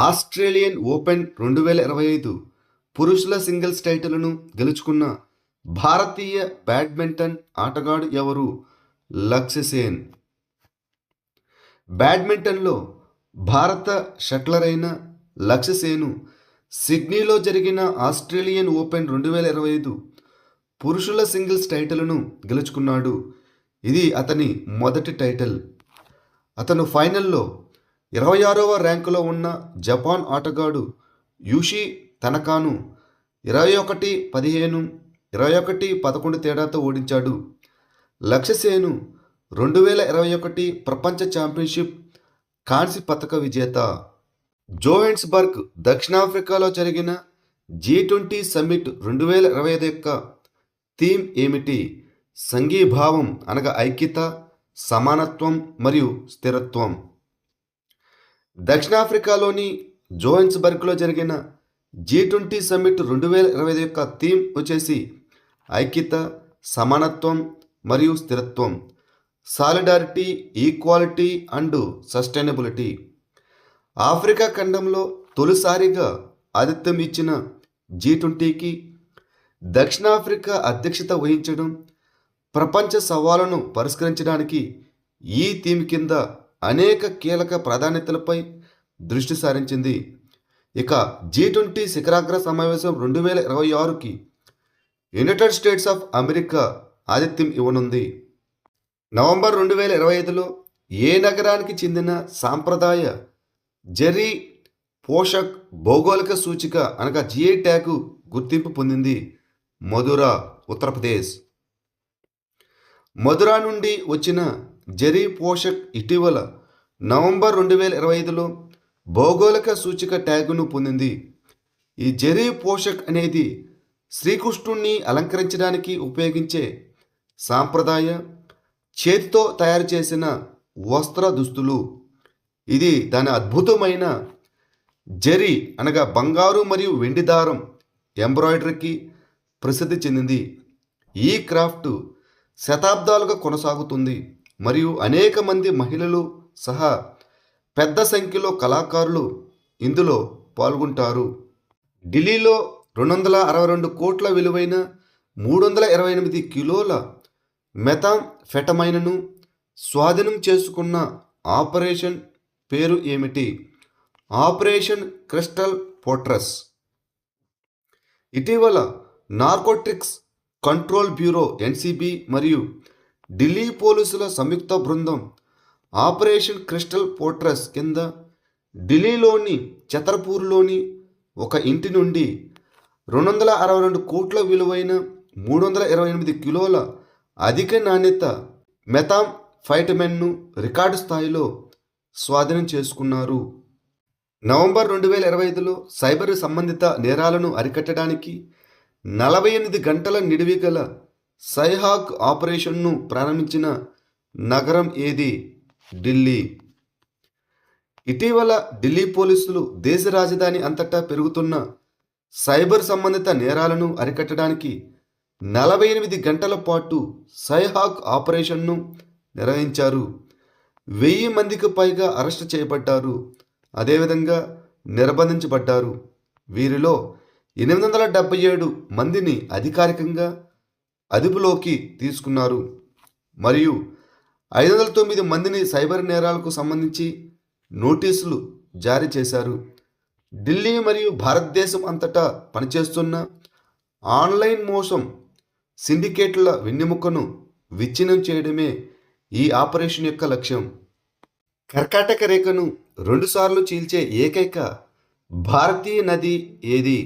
Australian open 2025 పురుషుల singles టైటిల్ను గెలుచుకున్న భారతీయ బ్యాడ్మింటన్ ఆటగాడు ఎవరు? లక్ష్య సేన్. బ్యాడ్మింటన్లో భారత షట్లర్ అయిన లక్ష్య సేన్ సిడ్నీలో జరిగిన ఆస్ట్రేలియన్ ఓపెన్ 2025 పురుషుల సింగిల్స్ టైటిల్ను గెలుచుకున్నాడు. ఇది అతని మొదటి టైటిల్. అతను ఫైనల్లో 26వ ర్యాంకులో ఉన్న జపాన్ ఆటగాడు యూషి తనకాను 21-15, 21-11 తేడాతో ఓడించాడు. లక్ష్య సేన్ 2021 ప్రపంచ ఛాంపియన్షిప్ కాంస్య పతక విజేత. జోహెన్స్బర్గ్ దక్షిణాఫ్రికాలో జరిగిన G20 సమ్మిట్ 2025 యొక్క థీమ్ ఏమిటి? సంఘీభావం అనగా ఐక్యత, సమానత్వం మరియు స్థిరత్వం. దక్షిణాఫ్రికాలోని జోహెన్స్బర్గ్లో జరిగిన G20 సమ్మిట్ 2025 యొక్క థీమ్ వచ్చేసి ఐక్యత, సమానత్వం మరియు స్థిరత్వం. Solidarity, equality and sustainability. Africa ఖండంలో తొలిసారిగా ఆతిథ్యం ఇచ్చిన G20కి దక్షిణాఫ్రికా అధ్యక్షత వహించడం, ప్రపంచ సవాళ్లను పరిష్కరించడానికి ఈ థీమ్ కింద అనేక కీలక ప్రాధాన్యతలపై దృష్టి సారించింది. ఇక G20 శిఖరాగ్ర సమావేశం 2026కి యునైటెడ్ స్టేట్స్ ఆఫ్ అమెరికా ఆతిథ్యం ఇవ్వనుంది. నవంబర్ 2025లో ఏ నగరానికి చెందిన సాంప్రదాయ జెర్రీ పోషక్ భౌగోళిక సూచిక అనగా GI ట్యాగ్ గుర్తింపు పొందింది? మధురా, ఉత్తరప్రదేశ్. మధురా నుండి వచ్చిన జెర్రీ పోషక్ ఇటీవల నవంబర్ 2025లో భౌగోళిక సూచిక ట్యాగును పొందింది. ఈ జెర్రీ పోషక్ అనేది శ్రీకృష్ణుణ్ణి అలంకరించడానికి ఉపయోగించే సాంప్రదాయ చేతితో తయారు చేసిన వస్త్ర దుస్తులు. ఇది దాని అద్భుతమైన జెర్రీ అనగా బంగారు మరియు వెండి దారం ఎంబ్రాయిడరీకి ప్రసిద్ధి చెందింది. ఈ క్రాఫ్ట్ శతాబ్దాలుగా కొనసాగుతుంది మరియు అనేక మంది మహిళలు సహా పెద్ద సంఖ్యలో కళాకారులు ఇందులో పాల్గొంటారు. ఢిల్లీలో 262 కోట్ల విలువైన 328 కిలోల మెథాంఫెటమైన్ను స్వాధీనం చేసుకున్న ఆపరేషన్ పేరు ఏమిటి? Operation crystal fortress. ఇటీవల నార్కోటిక్స్ కంట్రోల్ బ్యూరో NCB మరియు ఢిల్లీ పోలీసుల సంయుక్త బృందం ఆపరేషన్ క్రిస్టల్ ఫోర్ట్రెస్ కింద ఢిల్లీలోని ఛతర్పూర్లోని ఒక ఇంటి నుండి 262 కోట్ల విలువైన 328 కిలోల అధిక నాణ్యత మెథాంఫెటమైన్ను రికార్డు స్థాయిలో స్వాధీనం చేసుకున్నారు. నవంబర్ 2025లో సైబర్ సంబంధిత నేరాలను అరికట్టడానికి 48 గంటల నిడివి గల సైహాక్ ఆపరేషన్ను ప్రారంభించిన నగరం ఏది? ఢిల్లీ. ఇటీవల ఢిల్లీ పోలీసులు దేశ రాజధాని అంతటా పెరుగుతున్న సైబర్ సంబంధిత నేరాలను అరికట్టడానికి 48 గంటల పాటు సైహాక్ ఆపరేషన్ను నిర్వహించారు. 1000 మందికి పైగా అరెస్టు చేయబడ్డారు, అదేవిధంగా నిర్బంధించబడ్డారు. వీరిలో 877 మందిని అధికారికంగా అదుపులోకి తీసుకున్నారు మరియు 509 మందిని సైబర్ నేరాలకు సంబంధించి నోటీసులు జారీ చేశారు. ఢిల్లీ మరియు భారతదేశం అంతటా పనిచేస్తున్న ఆన్లైన్ మోసం సిండికేట్ల వెన్నెముకను విచ్ఛిన్నం చేయడమే ఈ ఆపరేషన్ యొక్క లక్ష్యం. కర్కాటక రేఖను 2 సార్లు చీల్చే ఏకైక భారతీయ నది ఏది?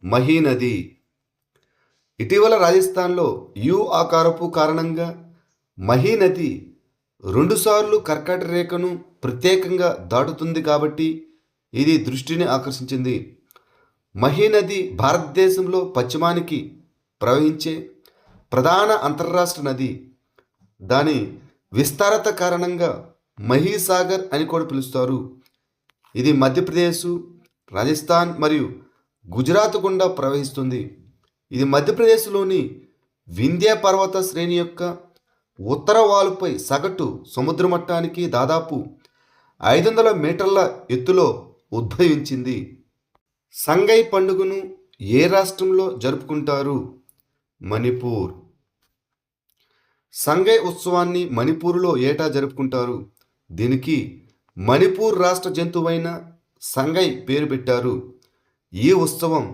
మహీ నది. ఇటీవల రాజస్థాన్లో యు ఆకారపు కారణంగా మహీ నది 2 సార్లు కర్కాటక రేఖను ప్రత్యేకంగా దాటుతుంది కాబట్టి ఇది దృష్టిని ఆకర్షించింది. మహీ నది భారతదేశంలో పశ్చిమానికి ప్రవహించే ప్రధాన అంతర్రాష్ట్ర నది. దాని విస్తారత కారణంగా మహీసాగర్ అని కూడా పిలుస్తారు. ఇది మధ్యప్రదేశ్, రాజస్థాన్ మరియు గుజరాత్ గుండా ప్రవహిస్తుంది. ఇది మధ్యప్రదేశ్లోని వింధ్య పర్వత శ్రేణి యొక్క ఉత్తర వాలుపై సగటు సముద్ర మట్టానికి దాదాపు 500 మీటర్ల ఎత్తులో ఉద్భవించింది. సంగై పండుగను ఏ రాష్ట్రంలో జరుపుకుంటారు? మణిపూర్. సంగై ఉత్సవాన్ని మణిపూర్లో ఏటా జరుపుకుంటారు. దీనికి మణిపూర్ రాష్ట్ర జంతువైన సంగై పేరు పెట్టారు. ఈ ఉత్సవం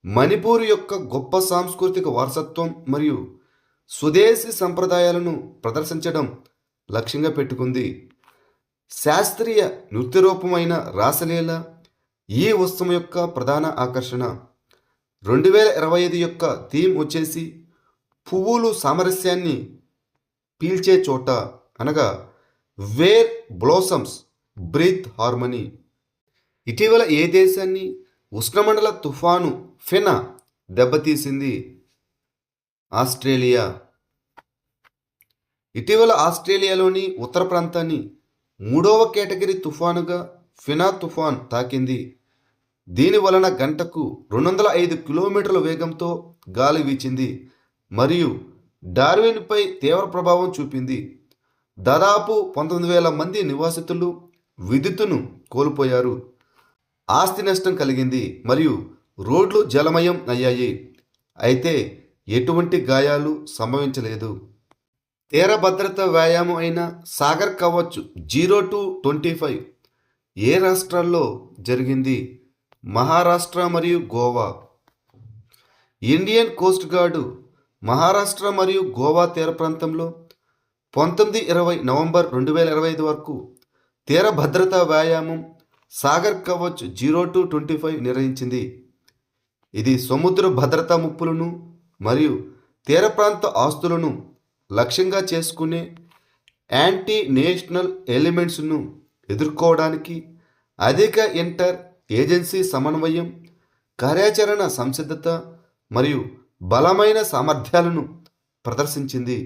మణిపూర్ యొక్క గొప్ప సాంస్కృతిక వారసత్వం మరియు స్వదేశీ సంప్రదాయాలను ప్రదర్శించడం లక్ష్యంగా పెట్టుకుంది. శాస్త్రీయ నృత్య రూపమైన రాసలీల ఈ ఉత్సవం యొక్క ప్రధాన ఆకర్షణ. 2025 యొక్క థీమ్ వచ్చేసి పువ్వులు సామరస్యాన్ని పీల్చే చోట, అనగా వేర్ బ్లోసమ్స్ బ్రీత్ హార్మనీ. ఇటీవల ఏ దేశాన్ని ఉష్ణమండల తుఫాను ఫెనా దెబ్బతీసింది? ఆస్ట్రేలియా. ఇటీవల ఆస్ట్రేలియాలోని ఉత్తర ప్రాంతాన్ని 3వ కేటగిరీ తుఫానుగా ఫెనా తుఫాన్ తాకింది. దీని వలన గంటకు 205 కిలోమీటర్ల వేగంతో గాలి వీచింది మరియు డార్విన్పై తీవ్ర ప్రభావం చూపింది. దాదాపు 19,000 మంది నివాసితులు విద్యుత్తును కోల్పోయారు. ఆస్తి నష్టం కలిగింది మరియు రోడ్లు జలమయం అయ్యాయి. అయితే ఎటువంటి గాయాలు సంభవించలేదు. తీర భద్రత వ్యాయామం అయిన సాగర్ కవచ్ 0-25 ఏ రాష్ట్రాల్లో జరిగింది? మహారాష్ట్ర మరియు Goa. Indian Coast guard Maharashtra మరియు గోవా తీర ప్రాంతంలో 19-20 నవంబర్ 2025 వరకు తీర భద్రతా వ్యాయామం సాగర్ కవచ్ 0-25 నిర్వహించింది. ఇది సముద్ర భద్రతా ముప్పులను మరియు తీర ప్రాంత ఆస్తులను లక్ష్యంగా చేసుకునే యాంటీ నేషనల్ ఎలిమెంట్స్ను ఎదుర్కోవడానికి అధిక ఇంటర్ ఏజెన్సీ సమన్వయం, కార్యాచరణ సంసిద్ధత మరియు బలమైన సామర్థ్యాలను ప్రదర్శించింది.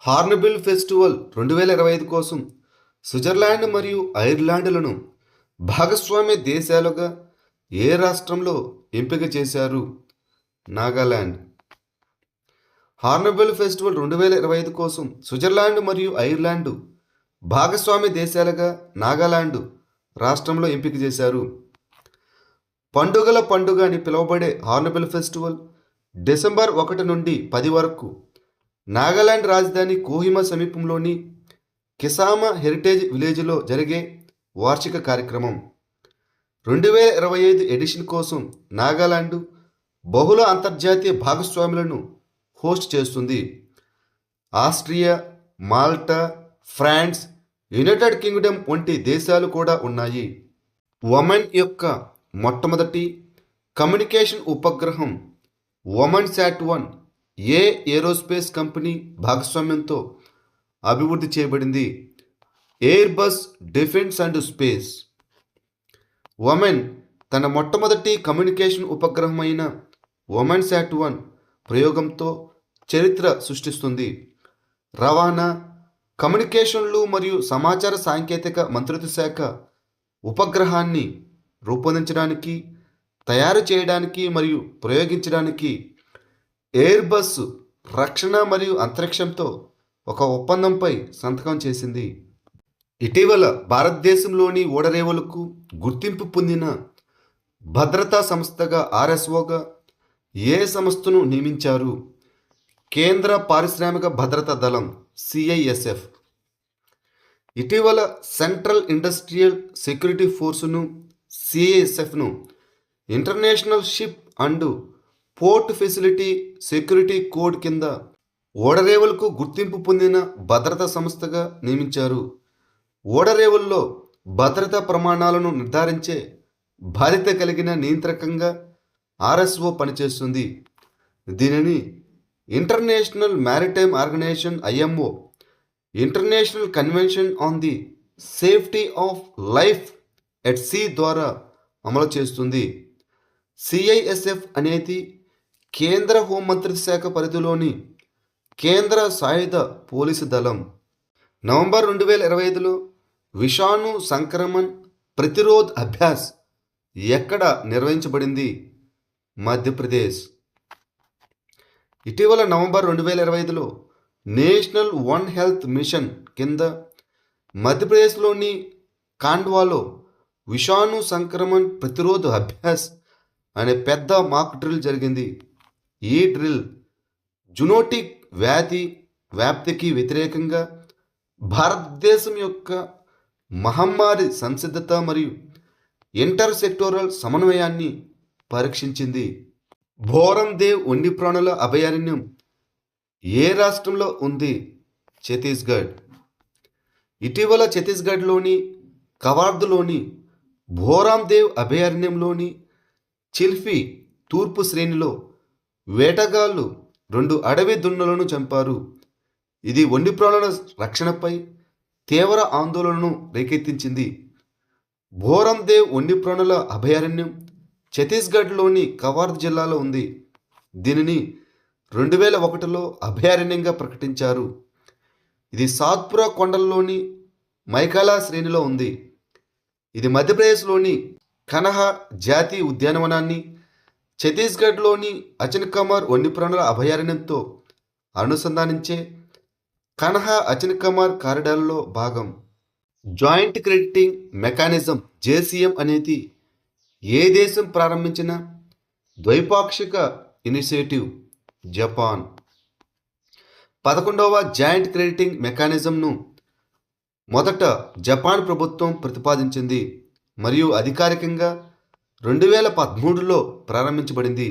హార్న్బిల్ ఫెస్టివల్ 2025 కోసం స్విట్జర్లాండ్ మరియు ఐర్లాండ్లను భాగస్వామ్య దేశాలుగా ఏ రాష్ట్రంలో ఎంపిక చేశారు? నాగాలాండ్. హార్న్బిల్ ఫెస్టివల్ 2025 కోసం స్విట్జర్లాండ్ మరియు ఐర్లాండ్ భాగస్వామ్య దేశాలుగా నాగాలాండ్ రాష్ట్రంలో ఎంపిక చేశారు. పండుగల పండుగ అని పిలువబడే హార్న్బిల్ ఫెస్టివల్ డిసెంబర్ 1 నుండి 10 వరకు నాగాలాండ్ రాజధాని కోహిమా సమీపంలోని కిసామా హెరిటేజ్ విలేజ్లో జరిగే వార్షిక కార్యక్రమం. 2025 ఎడిషన్ కోసం నాగాలాండ్ బహుళ అంతర్జాతీయ భాగస్వాములను హోస్ట్ చేస్తుంది. Austria, Malta, France, United Kingdom వంటి దేశాలు కూడా ఉన్నాయి. ఒమన్ యొక్క మొట్టమొదటి కమ్యూనికేషన్ ఉపగ్రహం ఒమన్ శాట్-1 ఏ ఏరోస్పేస్ కంపెనీ భాగస్వామ్యంతో అభివృద్ధి చేయబడింది? Airbus defence and space. Oman తన మొట్టమొదటి కమ్యూనికేషన్ ఉపగ్రహం అయిన ఒమన్ శాట్-1 ప్రయోగంతో చరిత్ర సృష్టిస్తుంది. రవాణా, కమ్యూనికేషన్లు మరియు సమాచార సాంకేతిక మంత్రిత్వ శాఖ ఉపగ్రహాన్ని రూపొందించడానికి, తయారు చేయడానికి మరియు ప్రయోగించడానికి ఎయిర్బస్ రక్షణ మరియు అంతరిక్షంతో ఒక ఒప్పందంపై సంతకం చేసింది. ఇటీవల భారతదేశంలోని ఓడరేవులకు గుర్తింపు పొందిన భద్రతా సంస్థగా ఆర్ఎస్ఓగా ఏ సంస్థను నియమించారు? కేంద్ర పారిశ్రామిక భద్రతా దళం సిఐఎస్ఎఫ్. ఇటీవల సెంట్రల్ ఇండస్ట్రియల్ సెక్యూరిటీ ఫోర్సును సిఐఎస్ఎఫ్ను international ship and port facility security code కింద ఓడరేవులకు గుర్తింపు పొందిన భద్రతా సంస్థగా నియమించారు. ఓడరేవుల్లో భద్రతా ప్రమాణాలను నిర్ధారించే బాధ్యత కలిగిన నియంత్రకంగా ఆర్ఎస్ఓ పనిచేస్తుంది. దీనిని international maritime organisation IMO international convention on the safety of life at sea ద్వారా అమలు చేస్తుంది. సిఐఎస్ఎఫ్ అనేది కేంద్ర హోంమంత్రిత్వ శాఖ పరిధిలోని కేంద్ర సాయుధ పోలీసు దళం. నవంబర్ 2025లో విషాణు సంక్రమణ్ ప్రతిరోధ్ అభ్యాస్ ఎక్కడ నిర్వహించబడింది? మధ్యప్రదేశ్. ఇటీవల November 2025లో national one health machine కింద మధ్యప్రదేశ్లోని ఖాండ్వాలో విషాణు సంక్రమణ్ ప్రతిరోధ అభ్యాస్ అనే పెద్ద మాక్ డ్రిల్ జరిగింది. ఈ డ్రిల్ జునోటిక్ వ్యాధి వ్యాప్తికి వ్యతిరేకంగా భారతదేశం యొక్క మహమ్మారి సంసిద్ధత మరియు ఇంటర్ సెక్టోరల్ సమన్వయాన్ని పరీక్షించింది. భోరందేవ్ వన్యప్రాణుల అభయారణ్యం ఏ రాష్ట్రంలో ఉంది? ఛత్తీస్గఢ్. ఇటీవల ఛత్తీస్గఢ్లోని కవార్దులోని భోరాందేవ్ అభయారణ్యంలోని చిల్ఫీ తూర్పు శ్రేణిలో వేటగాళ్ళు 2 అడవి దున్నలను చంపారు. ఇది వన్యప్రాణుల రక్షణపై తీవ్ర ఆందోళనను రేకెత్తించింది. భోరందేవ్ వన్యప్రాణుల అభయారణ్యం ఛత్తీస్గఢ్లోని కవార్ద్ జిల్లాలో ఉంది. దీనిని 2001లో అభయారణ్యంగా ప్రకటించారు. ఇది సాత్పురా కొండల్లోని మైకాలా శ్రేణిలో ఉంది. ఇది మధ్యప్రదేశ్లోని కన్హా జాతీయ ఉద్యానవనాన్ని ఛత్తీస్గఢ్లోని అచన్కమర్ వన్యప్రాణుల అభయారణ్యంతో అనుసంధానించే కన్హా అచన్కమర్ కారిడార్లో భాగం. జాయింట్ క్రెడిటింగ్ మెకానిజం జేసీఎం అనేది ఏ దేశం ప్రారంభించిన ద్వైపాక్షిక ఇనిషియేటివ్? జపాన్. 11వ జాయింట్ క్రెడిటింగ్ మెకానిజంను మొదట జపాన్ ప్రభుత్వం ప్రతిపాదించింది మరియు అధికారికంగా 2013లో ప్రారంభించబడింది.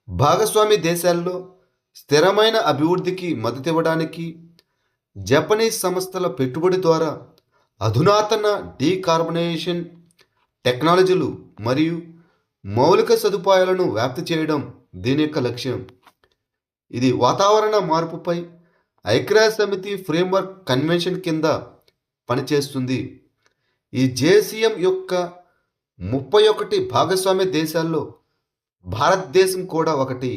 భాగస్వామి దేశాల్లో స్థిరమైన అభివృద్ధికి మద్దతివ్వడానికి జపనీస్ సంస్థల పెట్టుబడి ద్వారా అధునాతన డీకార్బనైజేషన్ టెక్నాలజీలు మరియు మౌలిక సదుపాయాలను వ్యాప్తి చేయడం దీని యొక్క లక్ష్యం. ఇది వాతావరణ మార్పుపై ఐక్యరాజ్యసమితి ఫ్రేమ్వర్క్ కన్వెన్షన్ కింద పనిచేస్తుంది. ఈ జేసీఎం యొక్క 31 భాగస్వామ్య దేశాల్లో భారతదేశం కూడా ఒకటి.